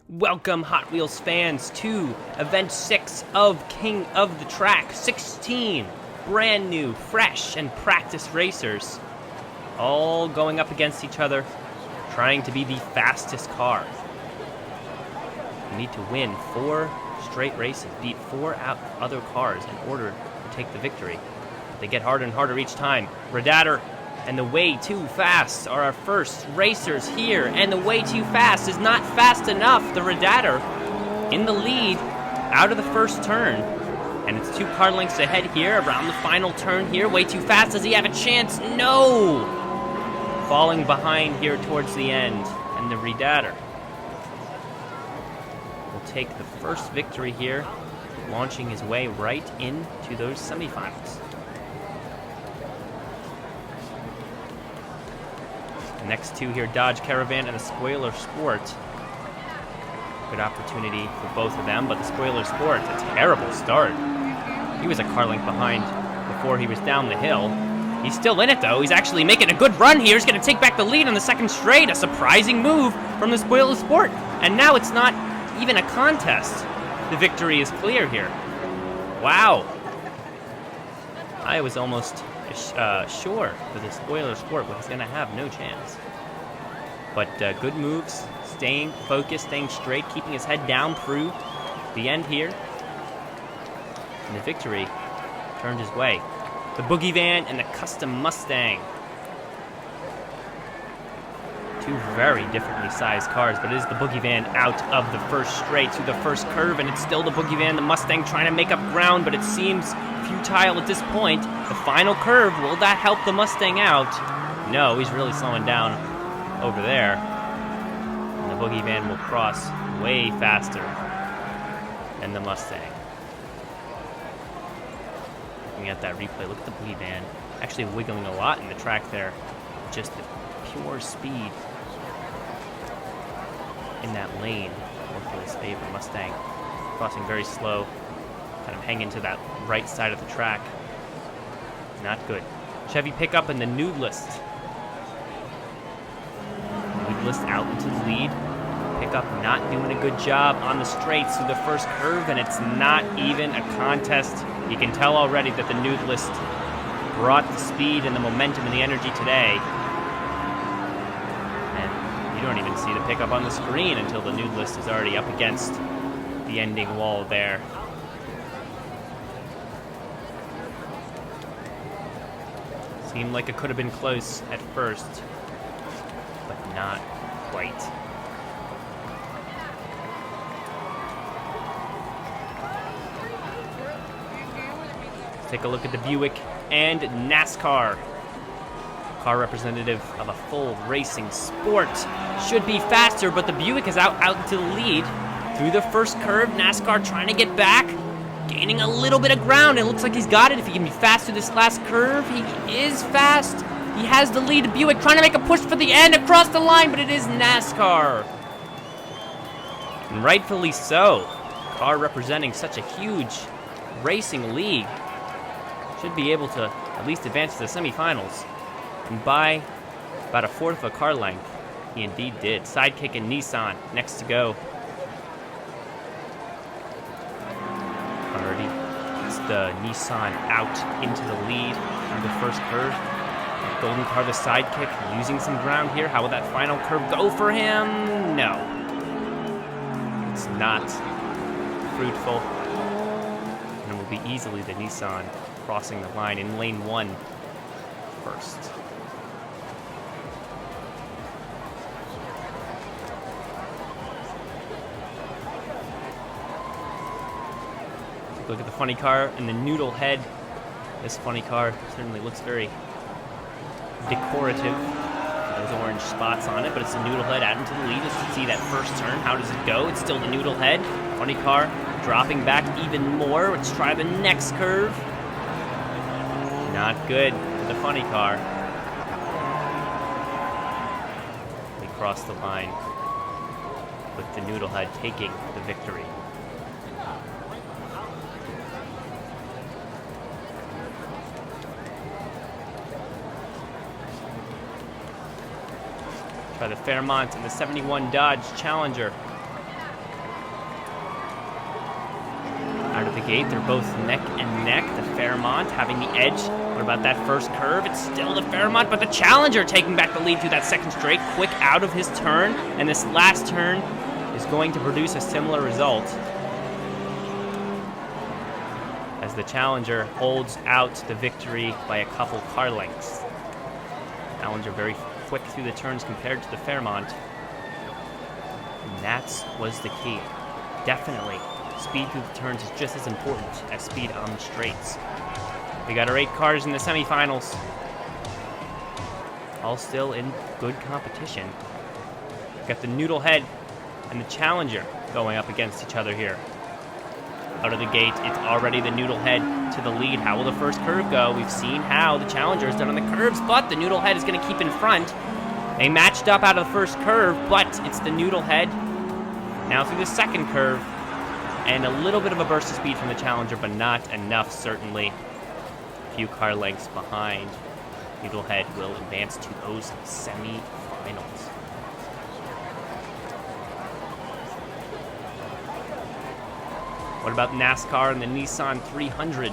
Welcome, Hot Wheels fans, to Event 6 of King of the Track. 16 brand new, fresh, and practice racers, all going up against each other, trying to be the fastest car. You need to win 4 straight races, beat 4 other cars in order to take the victory. They get harder and harder each time. Redator and the Way Too Fast are our first racers here, and the Way Too Fast is not fast enough. The Redator in the lead out of the first turn, and it's 2 car lengths ahead here around the final turn here. Way Too Fast, does he have a chance? No! Falling behind here towards the end, and the Redator will take the first victory here, launching his way right into those semifinals. The next 2 here, Dodge Caravan and the Spoiler Sport. Good opportunity for both of them, but the Spoiler Sport, a terrible start. He was a car length behind before he was down the hill. He's still in it, though. He's actually making a good run here. He's going to take back the lead on the second straight. A surprising move from the Spoiler Sport. And now it's not even a contest. The victory is clear here. Wow. I was almost sure that the Spoiler Sport was going to have no chance. But good moves, staying focused, staying straight, keeping his head down through the end here. And the victory turned his way. The Boogie Van and the Custom Mustang. 2 very differently sized cars, but it is the Boogie Van out of the first straight to the first curve, and it's still the Boogie Van, the Mustang trying to make up ground, but it seems futile at this point. The final curve, will that help the Mustang out? No, he's really slowing down over there. And the Boogie Van will cross way faster than the Mustang. Looking at that replay, look at the Boogie Van actually wiggling a lot in the track there. Just the pure speed in that lane worked in his favor. Mustang crossing very slow, kind of hanging to that right side of the track. Not good. Chevy Pickup and the Noodlist. Noodlist out into the lead. Pickup not doing a good job on the straights through the first curve, and it's not even a contest. You can tell already that the Noodlist brought the speed and the momentum and the energy today. And you don't even see the Pickup on the screen until the Noodlist is already up against the ending wall there. Seemed like it could have been close at first, but not quite. Let's take a look at the Buick and Nascar. Car representative of a full racing sport. Should be faster, but the Buick is out to the lead. Through the first curve, NASCAR trying to get back. Gaining a little bit of ground. It looks like he's got it. If he can be fast through this last curve, he is fast. He has the lead. Buick trying to make a push for the end across the line, but it is NASCAR. And rightfully so. Car representing such a huge racing league should be able to at least advance to the semifinals. And by about a fourth of a car length, he indeed did. Sidekick and Nissan next to go. Already, it's the Nissan out into the lead through the first curve. Golden car, the Sidekick, using some ground here. How will that final curve go for him? No. It's not fruitful. And it will be easily the Nissan crossing the line in lane 1 first. Look at the funny car and the Noodle Head. This funny car certainly looks very decorative. Those orange spots on it, but it's the Noodle Head out into the lead. Let's see that first turn. How does it go? It's still the Noodle Head. Funny car dropping back even more. Let's try the next curve. Not good for the funny car. We cross the line with the Noodle Head taking the victory. By the Fairmont and the 71 Dodge Challenger. gate. They're both neck and neck. The Fairmont having the edge. What about that first curve? It's still the Fairmont, but the Challenger taking back the lead through that second straight. Quick out of his turn, and this last turn is going to produce a similar result, as the Challenger holds out the victory by a couple car lengths. Challenger very quick through the turns compared to the Fairmont. And that was the key. Definitely, speed through the turns is just as important as speed on the straights. We got our 8 cars in the semifinals. All still in good competition. We got the Noodle Head and the Challenger going up against each other here. Out of the gate, it's already the Noodle Head to the lead. How will the first curve go? We've seen how the Challenger has done on the curves, but the Noodle Head is going to keep in front. They matched up out of the first curve, but it's the Noodle Head now through the second curve. And a little bit of a burst of speed from the Challenger, but not enough, certainly. A few car lengths behind. Noodle Head will advance to those semi-finals. What about NASCAR and the Nissan 300?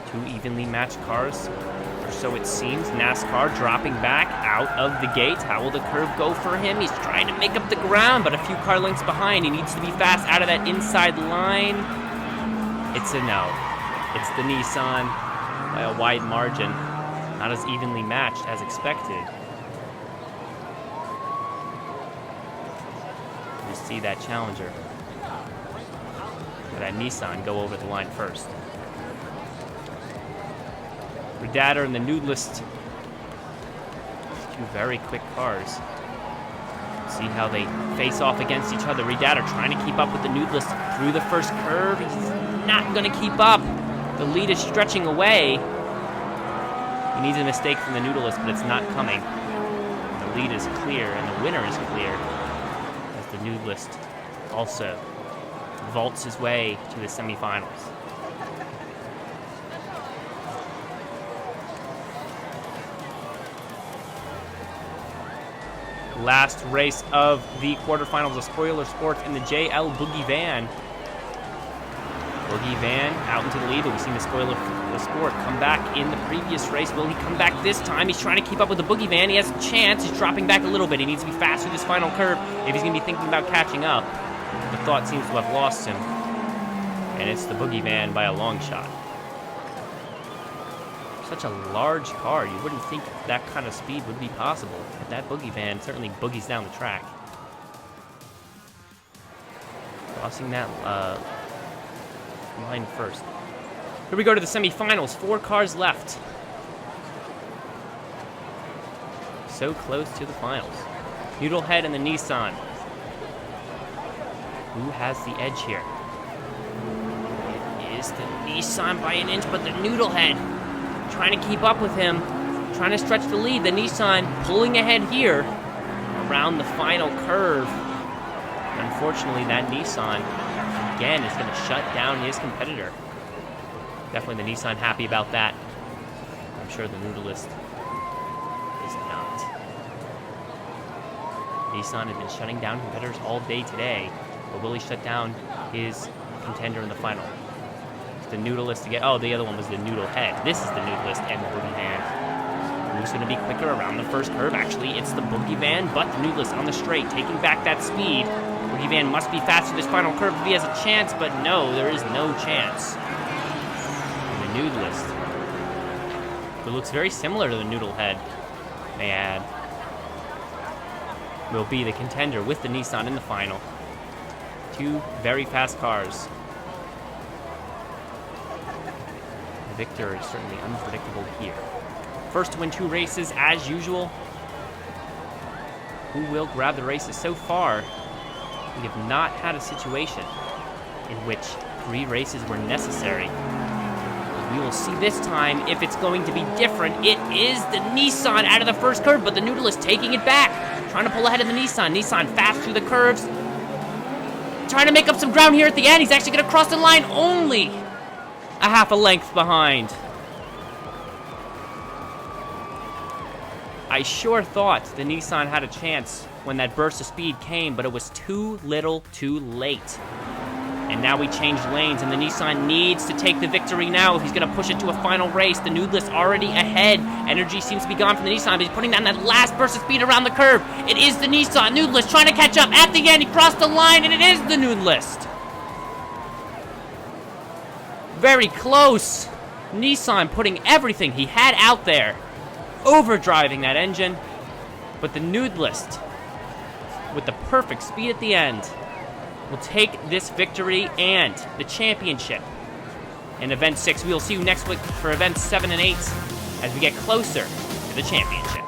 Two evenly matched cars, or so it seems. NASCAR dropping back out of the gate. How will the curve go for him? He's trying to make up the ground, but a few car lengths behind. He needs to be fast out of that inside line. It's a no. It's the Nissan by a wide margin. Not as evenly matched as expected. You see that Challenger. That Nissan go over the line first. Redator and the Noodlist. Two very quick cars. See how they face off against each other. Redator trying to keep up with the Noodlist through the first curve. He's not going to keep up. The lead is stretching away. He needs a mistake from the Noodlist, but it's not coming. The lead is clear, and the winner is clear, as the Noodlist also vaults his way to the semifinals. Last race of the quarterfinals of Spoiler Sports in the JL Boogie Van. Boogie Van out into the lead, but we've seen the Sport come back in the previous race. Will he come back this time? He's trying to keep up with the Boogie Van. He has a chance. He's dropping back a little bit. He needs to be fast through this final curve if he's going to be thinking about catching up. The thought seems to have lost him, and it's the Boogie Van by a long shot. Such a large car, you wouldn't think that kind of speed would be possible, but that Boogie Van certainly boogies down the track. Crossing that line first. Here we go to the semifinals. 4 cars left. So close to the finals. Noodle Head and the Nissan. Who has the edge here? It is the Nissan by an inch, but the Noodle Head trying to keep up with him, trying to stretch the lead. The Nissan pulling ahead here around the final curve. Unfortunately, that Nissan, again, is going to shut down his competitor. Definitely the Nissan happy about that. I'm sure the Noodlist is not. Nissan has been shutting down competitors all day today, but will he shut down his contender in the final? It's the Noodlist to get. Oh, the other one was the Noodle Head. This is the Noodlist and the Boogie Van. Who's going to be quicker around the first curve? Actually, it's the Boogie Van, but the Noodlist on the straight, taking back that speed. Boogie Van must be fast for this final curve if he has a chance, but no, there is no chance. And the Noodlist, who looks very similar to the Noodle Head, may I add, will be the contender with the Nissan in the final. Two very fast cars. The victor is certainly unpredictable here. First to win 2 races, as usual. Who will grab the races? So far, we have not had a situation in which 3 races were necessary. We will see this time if it's going to be different. It is the Nissan out of the first curve, but the Noodle is taking it back. Trying to pull ahead of the Nissan. Nissan fast through the curves. Trying to make up some ground here at the end. He's actually going to cross the line only a half a length behind. I sure thought the Nissan had a chance when that burst of speed came, but it was too little too late. And now we change lanes, and the Nissan needs to take the victory now if he's going to push it to a final race. The Noodlist already ahead. Energy seems to be gone from the Nissan, but he's putting down that last burst of speed around the curve. It is the Nissan. Noodlist trying to catch up. At the end, he crossed the line, and it is the Noodlist. Very close. Nissan putting everything he had out there, overdriving that engine. But the Noodlist, with the perfect speed at the end, will take this victory and the championship in Event 6. We will see you next week for Events 7 and 8 as we get closer to the championship.